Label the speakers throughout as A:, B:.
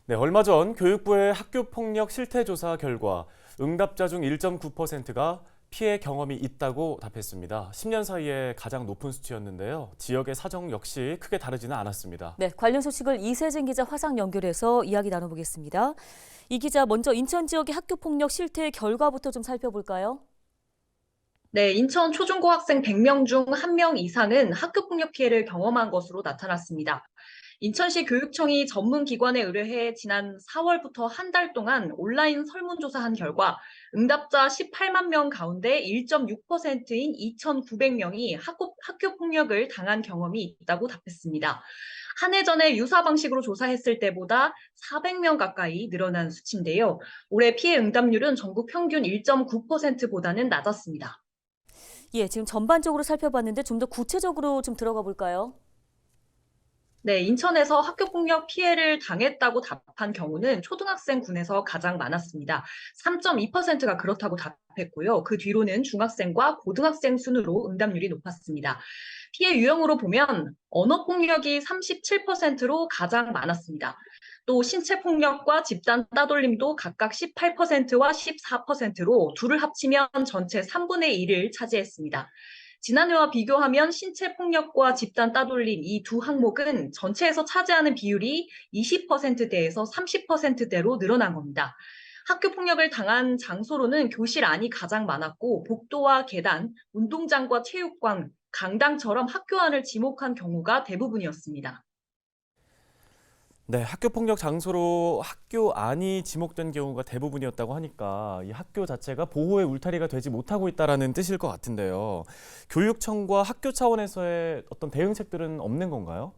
A: 네, 얼마 전 교육부의 학교폭력 실태조사 결과 응답자 중 1.9%가 피해 경험이 있다고 답했습니다. 10년 사이에 가장 높은 수치였는데요. 지역의 사정 역시 크게 다르지는 않았습니다.
B: 네, 관련 소식을 이세진 기자 화상 연결해서 이야기 나눠보겠습니다. 이 기자, 먼저 인천 지역의 학교폭력 실태 결과부터 좀 살펴볼까요?
C: 네, 인천 초중고학생 100명 중 1명 이상은 학교폭력 피해를 경험한 것으로 나타났습니다. 인천시 교육청이 전문기관에 의뢰해 지난 4월부터 한 달 동안 온라인 설문조사한 결과 응답자 18만 명 가운데 1.6%인 2,900명이 학교폭력을 당한 경험이 있다고 답했습니다. 한 해 전에 유사 방식으로 조사했을 때보다 400명 가까이 늘어난 수치인데요. 올해 피해 응답률은 전국 평균 1.9%보다는 낮았습니다.
B: 예, 지금 전반적으로 살펴봤는데 좀 더 구체적으로 좀 들어가 볼까요?
C: 네, 인천에서 학교폭력 피해를 당했다고 답한 경우는 초등학생 군에서 가장 많았습니다. 3.2%가 그렇다고 답했고요. 그 뒤로는 중학생과 고등학생 순으로 응답률이 높았습니다. 피해 유형으로 보면 언어폭력이 37%로 가장 많았습니다. 또 신체폭력과 집단 따돌림도 각각 18%와 14%로 둘을 합치면 전체 3분의 1을 차지했습니다. 지난해와 비교하면 신체 폭력과 집단 따돌림 이 두 항목은 전체에서 차지하는 비율이 20%대에서 30%대로 늘어난 겁니다. 학교 폭력을 당한 장소로는 교실 안이 가장 많았고 복도와 계단, 운동장과 체육관, 강당처럼 학교 안을 지목한 경우가 대부분이었습니다.
A: 네, 학교폭력 장소로 학교 안이 지목된 경우가 대부분이었다고 하니까 이 학교 자체가 보호의 울타리가 되지 못하고 있다는 뜻일 것 같은데요. 교육청과 학교 차원에서의 어떤 대응책들은 없는 건가요?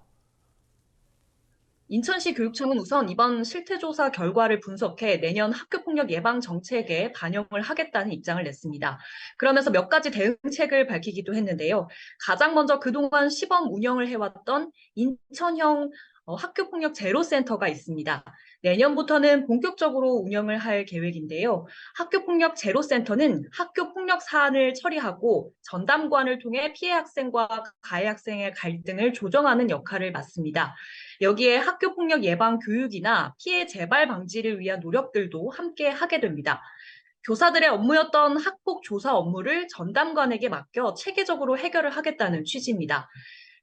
C: 인천시 교육청은 우선 이번 실태조사 결과를 분석해 내년 학교폭력 예방 정책에 반영을 하겠다는 입장을 냈습니다. 그러면서 몇 가지 대응책을 밝히기도 했는데요. 가장 먼저 그동안 시범 운영을 해왔던 인천형 학교폭력 제로센터가 있습니다. 내년부터는 본격적으로 운영을 할 계획인데요. 학교폭력 제로센터는 학교폭력 사안을 처리하고 전담관을 통해 피해 학생과 가해 학생의 갈등을 조정하는 역할을 맡습니다. 여기에 학교폭력 예방 교육이나 피해 재발 방지를 위한 노력들도 함께 하게 됩니다. 교사들의 업무였던 학폭 조사 업무를 전담관에게 맡겨 체계적으로 해결을 하겠다는 취지입니다.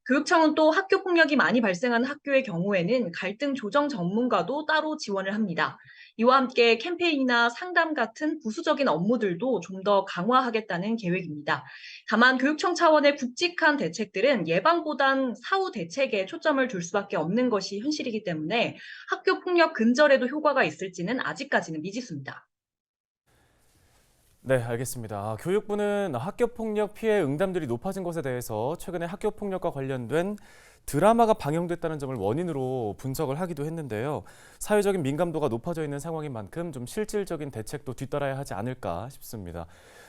C: 교육청은 또 학교 폭력이 많이 발생하는 학교의 경우에는 갈등 조정 전문가도 따로 지원을 합니다. 이와 함께 캠페인이나 상담 같은 부수적인 업무들도 좀 더 강화하겠다는 계획입니다. 다만 교육청 차원의 굵직한 대책들은 예방보단 사후 대책에 초점을 둘 수밖에 없는 것이 현실이기 때문에 학교 폭력 근절에도 효과가 있을지는 아직까지는 미지수입니다.
A: 네, 알겠습니다. 교육부는 학교폭력 피해 응답률이 높아진 것에 대해서 최근에 학교폭력과 관련된 드라마가 방영됐다는 점을 원인으로 분석을 하기도 했는데요. 사회적인 민감도가 높아져 있는 상황인 만큼 좀 실질적인 대책도 뒤따라야 하지 않을까 싶습니다.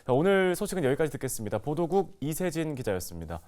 A: 오늘 소식은 여기까지 듣겠습니다. 보도국 이세진 기자였습니다.